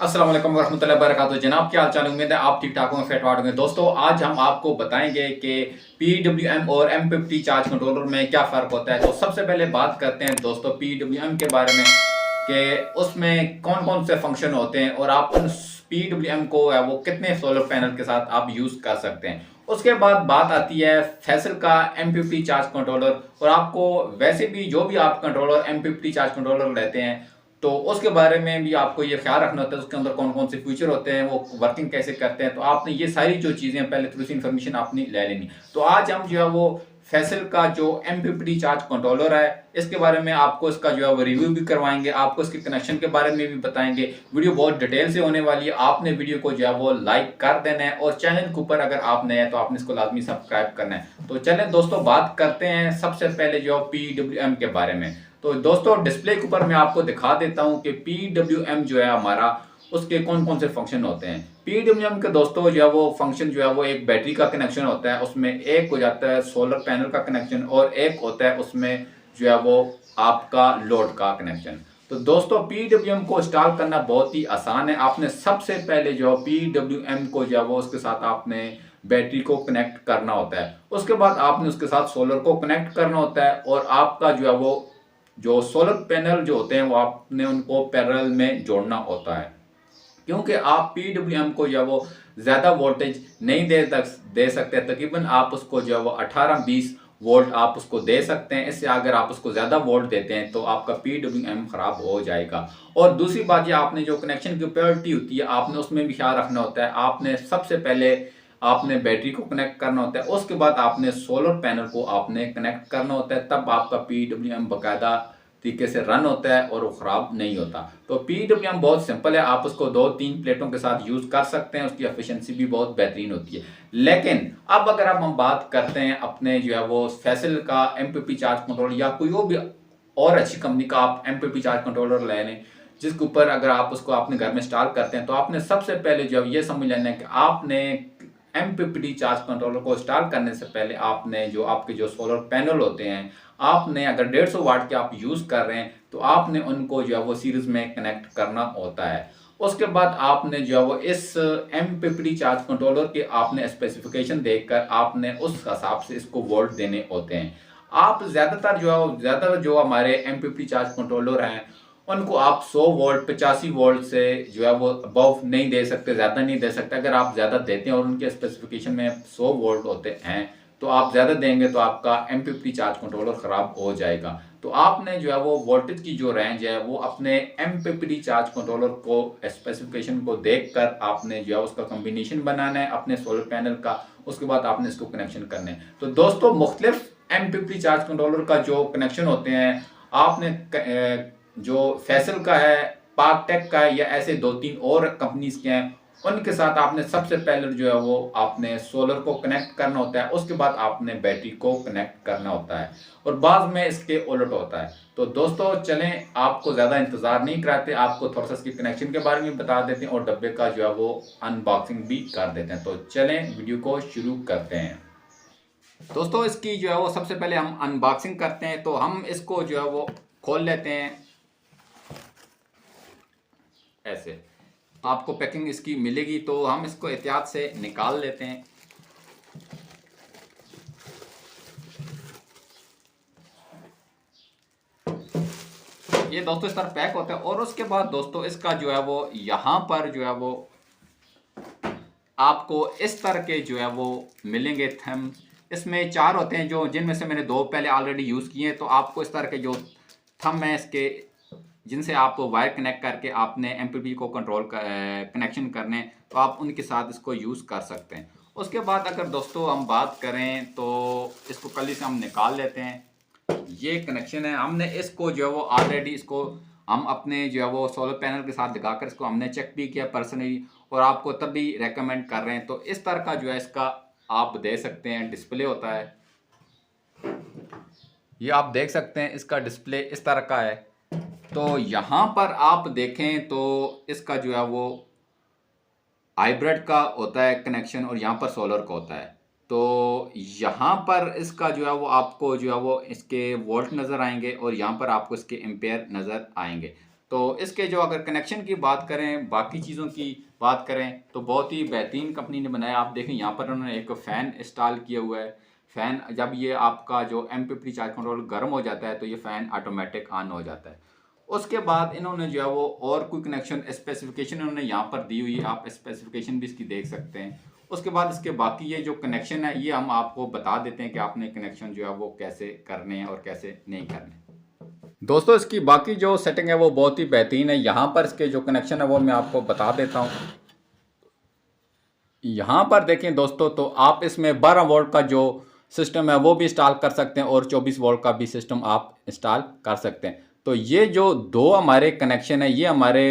अस्सलाम वालेकुम वरहमतुल्लाहि वबरकातुहू। जनाब क्या हाल चाल, उम्मीद है आप ठीक ठाक होंगे, फिट फाट होंगे। दोस्तों आज हम आपको बताएंगे कि PWM और M50 चार्ज कंट्रोलर में क्या फ़र्क होता है। तो सबसे पहले बात करते हैं दोस्तों PWM के बारे में कि उसमें कौन कौन से फंक्शन होते हैं और आप उन PWM को है वो कितने सोलर पैनल के साथ आप यूज़ कर सकते हैं। उसके बाद बात आती है फैसल का M50 चार्ज कंट्रोलर, और आपको वैसे भी जो भी आप कंट्रोलर M50 चार्ज कंट्रोलर लेते हैं तो उसके बारे में भी आपको ये ख्याल रखना होता है उसके अंदर कौन कौन से फीचर होते हैं, वो वर्किंग कैसे करते हैं। तो आपने ये सारी जो चीज़ें पहले थोड़ी सी इन्फॉर्मेशन आपने ले लेनी। तो आज हम जो है वो फैसल का जो M50 चार्ज कंट्रोलर है इसके बारे में आपको इसका जो है वो रिव्यू भी करवाएंगे, आपको इसके कनेक्शन के बारे में भी बताएंगे। वीडियो बहुत डिटेल से होने वाली है, आपने वीडियो को जो है वो लाइक कर देना है और चैनल के ऊपर अगर आप नए हैं तो आपने इसको लाजमी सब्सक्राइब करना है। तो चलें दोस्तों बात करते हैं सबसे पहले जो PWM के बारे में। तो दोस्तों डिस्प्ले के ऊपर मैं आपको दिखा देता हूं कि PWM जो है हमारा उसके कौन कौन से फंक्शन होते हैं। PWM के दोस्तों जो है वो फंक्शन जो है वो एक बैटरी का कनेक्शन होता है, उसमें एक हो जाता है सोलर पैनल का कनेक्शन और एक होता है उसमें जो है वो आपका लोड का कनेक्शन। तो दोस्तों PWM को इंस्टॉल करना बहुत ही आसान है। आपने सबसे पहले जो PWM को जो है वो उसके साथ आपने बैटरी को कनेक्ट करना होता है, उसके बाद आपने उसके साथ सोलर को कनेक्ट करना होता है और आपका जो है वो जो सोलर पैनल जो होते हैं वो आपने उनको पैरेलल में जोड़ना होता है, क्योंकि आप PWM को जो है वो ज़्यादा वोल्टेज नहीं दे सकते। तकरीबन आप उसको जो है वो 18-20 वोल्ट आप उसको दे सकते हैं। इससे अगर आप उसको ज़्यादा वोल्ट देते हैं तो आपका PWM ख़राब हो जाएगा। और दूसरी बात, ये आपने जो कनेक्शन की प्योरिटी होती है आपने उसमें भी ख्याल रखना होता है। आपने सबसे पहले आपने बैटरी को कनेक्ट करना होता है, उसके बाद आपने सोलर पैनल को आपने कनेक्ट करना होता है, तब आपका PWM बाकायदा तरीके से रन होता है और वो ख़राब नहीं होता। तो PWM बहुत सिंपल है, आप उसको 2-3 प्लेटों के साथ यूज़ कर सकते हैं, उसकी एफिशिएंसी भी बहुत बेहतरीन होती है। लेकिन अब अगर अब हम बात करते हैं अपने जो है वो फैसल का M50 चार्ज कंट्रोलर या कोई भी और अच्छी कंपनी का आप M50 चार्ज कंट्रोलर ले लें, जिसके ऊपर अगर आप उसको अपने घर में इंस्टॉल करते हैं तो आपने सबसे पहले जो है ये समझ लेना है कि आपने M50 चार्ज कंट्रोलर को इंस्टॉल करने से पहले आपने जो आपके जो सोलर पैनल होते हैं, आपने अगर 150 वाट के आप यूज़ कर रहे हैं तो आपने उनको जो है वो सीरीज में कनेक्ट करना होता है। उसके बाद आपने जो है वो इस M50 चार्ज कंट्रोलर के आपने स्पेसिफिकेशन देखकर आपने उस हिसाब से इसको वोल्ट देने होते हैं। आप ज़्यादातर जो हमारे M50 चार्ज कंट्रोलर हैं उनको आप 100 वोल्ट 85 वोल्ट से जो है वो अबव नहीं दे सकते, ज़्यादा नहीं दे सकते। अगर आप ज़्यादा देते हैं और उनके स्पेसिफिकेशन में 100 वोल्ट होते हैं तो आप ज़्यादा देंगे तो आपका M50 चार्ज कंट्रोलर ख़राब हो जाएगा। तो आपने जो है वो वोल्टेज की जो रेंज है वो अपने M50 चार्ज कंट्रोलर को स्पेसिफिकेशन को देखकर आपने जो है उसका कॉम्बिनेशन बनाना है अपने सोलर पैनल का, उसके बाद आपने इसको कनेक्शन करने हैं। तो दोस्तों मुख्तलिफ M50 चार्ज कंट्रोलर का जो कनेक्शन होते हैं आपने जो फैसल का है, पाकटेक का है या ऐसे 2-3 और कंपनीज के हैं, उनके साथ आपने सबसे पहले जो है वो आपने सोलर को कनेक्ट करना होता है, उसके बाद आपने बैटरी को कनेक्ट करना होता है और बाद में इसके उलट होता है। तो दोस्तों चलें आपको ज़्यादा इंतज़ार नहीं कराते, आपको थोड़ा सा इसके कनेक्शन के बारे में बता देते हैं और डब्बे का जो है वो अनबॉक्सिंग भी कर देते हैं। तो चलें वीडियो को शुरू करते हैं। दोस्तों इसकी जो है वो सबसे पहले हम अनबॉक्सिंग करते हैं। तो हम इसको जो है वो खोल लेते हैं ऐसे, आपको पैकिंग इसकी मिलेगी तो हम इसको एहतियात से निकाल लेते हैं। ये दोस्तों इस तरह पैक होता है और उसके बाद दोस्तों इसका जो है वो यहाँ पर जो है वो आपको इस तरह के जो है वो मिलेंगे थंब। इसमें 4 होते हैं जो जिनमें से मैंने 2 पहले ऑलरेडी यूज़ किए हैं। तो आपको इस तरह के जो थंब हैं इसके, जिनसे आप वायर कनेक्ट करके आपने MPP को कनेक्शन करने, तो आप उनके साथ इसको यूज़ कर सकते हैं। उसके बाद अगर दोस्तों हम बात करें तो इसको कली से हम निकाल लेते हैं। ये कनेक्शन है, हमने इसको जो है वो ऑलरेडी इसको हम अपने जो है वो सोलर पैनल के साथ दिखाकर इसको हमने चेक भी किया पर्सनली और आपको तब भी रेकमेंड कर रहे हैं। तो इस तरह का जो है इसका आप दे सकते हैं डिस्प्ले होता है, ये आप देख सकते हैं इसका डिस्प्ले इस तरह का है। तो यहाँ पर आप देखें तो इसका जो है वो हाइब्रिड का होता है कनेक्शन और यहाँ पर सोलर का होता है। तो यहाँ पर इसका जो है वो आपको जो है वो इसके वोल्ट नज़र आएंगे और यहाँ पर आपको इसके एम्पेयर नज़र आएंगे। तो इसके जो अगर कनेक्शन की बात करें, बाकी चीज़ों की बात करें, तो बहुत ही बेहतरीन कंपनी ने बनाया। आप देखें यहाँ पर उन्होंने एक फ़ैन इंस्टॉल किया हुआ है। फ़ैन जब ये आपका जो MPPT चार्ज कंट्रोलर गर्म हो जाता है तो ये फ़ैन ऑटोमेटिक ऑन हो जाता है। उसके बाद इन्होंने जो है वो और कोई कनेक्शन स्पेसिफिकेशन इन्होंने यहाँ पर दी हुई है, आप स्पेसिफिकेशन भी इसकी देख सकते हैं। उसके बाद इसके बाकी ये जो कनेक्शन है ये हम आपको बता देते हैं कि आपने कनेक्शन जो है वो कैसे करने हैं और कैसे नहीं करने। दोस्तों इसकी बाकी जो सेटिंग है वो बहुत ही बेहतरीन है। यहाँ पर इसके जो कनेक्शन है वो मैं आपको बता देता हूँ। यहाँ पर देखें दोस्तों, तो आप इसमें 12 वोल्ट का जो सिस्टम है वो भी इंस्टॉल कर सकते हैं और 24 वोल्ट का भी सिस्टम आप इंस्टॉल कर सकते हैं। तो ये जो दो हमारे कनेक्शन है ये हमारे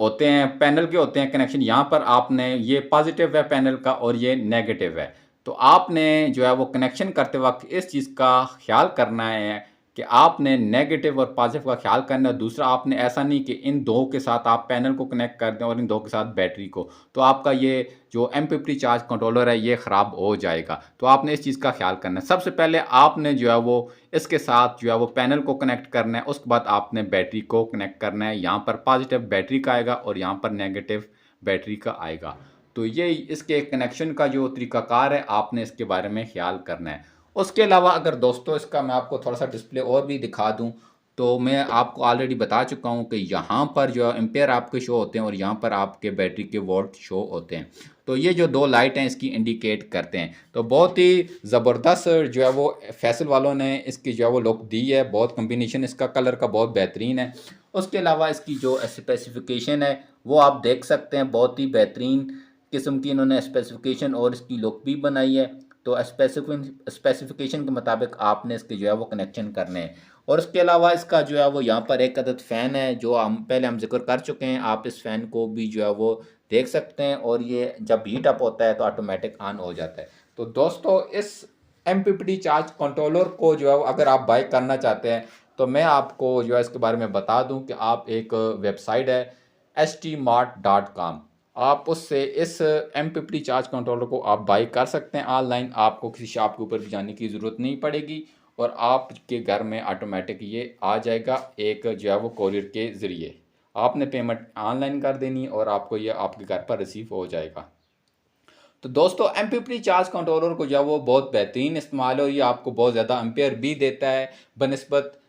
होते हैं, पैनल के होते हैं कनेक्शन। यहाँ पर आपने ये पॉजिटिव है पैनल का और ये नेगेटिव है। तो आपने जो है वो कनेक्शन करते वक्त इस चीज़ का ख्याल करना है कि आपने नेगेटिव और पॉजिटिव का ख्याल करना है। दूसरा, आपने ऐसा नहीं कि इन दो के साथ आप पैनल को कनेक्ट कर दें और इन दो के साथ बैटरी को, तो आपका ये जो MPPT चार्ज कंट्रोलर है ये ख़राब हो जाएगा। तो आपने इस चीज़ का ख्याल करना है। सबसे पहले आपने जो है वो इसके साथ जो है वो पैनल को कनेक्ट करना है, उसके बाद आपने बैटरी को कनेक्ट करना है। यहाँ पर पॉजिटिव बैटरी का आएगा और यहाँ पर नेगेटिव बैटरी का आएगा। तो ये इसके कनेक्शन का जो तरीकाकार है आपने इसके बारे में ख्याल करना है। उसके अलावा अगर दोस्तों इसका मैं आपको थोड़ा सा डिस्प्ले और भी दिखा दूं, तो मैं आपको ऑलरेडी बता चुका हूं कि यहाँ पर जो एम्पेयर आपके शो होते हैं और यहाँ पर आपके बैटरी के वोल्ट शो होते हैं। तो ये जो दो लाइट हैं इसकी इंडिकेट करते हैं। तो बहुत ही ज़बरदस्त जो है वो फैसल वालों ने इसकी जो है वो लुक दी है। बहुत कम्बिनेशन इसका कलर का बहुत बेहतरीन है। उसके अलावा इसकी जो स्पेसिफिकेशन है वो आप देख सकते हैं, बहुत ही बेहतरीन किस्म की इन्होंने स्पेसिफिकेशन और इसकी लुक भी बनाई है। तो स्पेसिफिकेशन के मुताबिक आपने इसके जो है वो कनेक्शन करने हैं। और उसके अलावा इसका जो है वो यहाँ पर एक अदद फ़ैन है जो हम जिक्र कर चुके हैं। आप इस फ़ैन को भी जो है वो देख सकते हैं और ये जब हीट अप होता है तो ऑटोमेटिक ऑन हो जाता है। तो दोस्तों इस MPPT चार्ज कंट्रोलर को जो है अगर आप बाय करना चाहते हैं तो मैं आपको जो है इसके बारे में बता दूं कि आप एक वेबसाइट है htmart.com, आप उससे इस MPPT चार्ज कंट्रोलर को आप बाई कर सकते हैं ऑनलाइन। आपको किसी शॉप के ऊपर भी जाने की ज़रूरत नहीं पड़ेगी और आपके घर में ऑटोमेटिक ये आ जाएगा एक जो है वो कोरियर के ज़रिए। आपने पेमेंट ऑनलाइन कर देनी और आपको ये आपके घर पर रिसीव हो जाएगा। तो दोस्तों MPPT चार्ज कंट्रोलर को जो है वो बहुत बेहतरीन इस्तेमाल है और ये आपको बहुत ज़्यादा एम्पेयर भी देता है बनिस्बत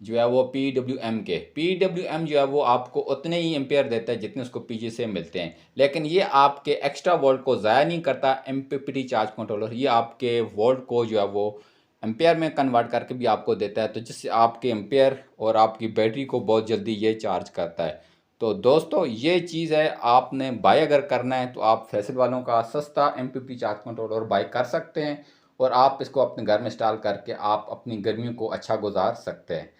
जो है वो PWM के। PWM जो है वो आपको उतने ही एम्पेयर देता है जितने उसको PG से मिलते हैं, लेकिन ये आपके एक्स्ट्रा वोल्ट को ज़ाया नहीं करता। MPPT चार्ज कंट्रोलर ये आपके वोल्ट को जो है वो एम्पेयर में कन्वर्ट करके भी आपको देता है, तो जिससे आपके एम्पेयर और आपकी बैटरी को बहुत जल्दी ये चार्ज करता है। तो दोस्तों ये चीज़ है, आपने बाय अगर करना है तो आप फैसल वालों का सस्ता MPPT चार्ज कंट्रोलर बाय कर सकते हैं और आप इसको अपने घर में इंस्टॉल करके आप अपनी गर्मियों को अच्छा गुजार सकते हैं।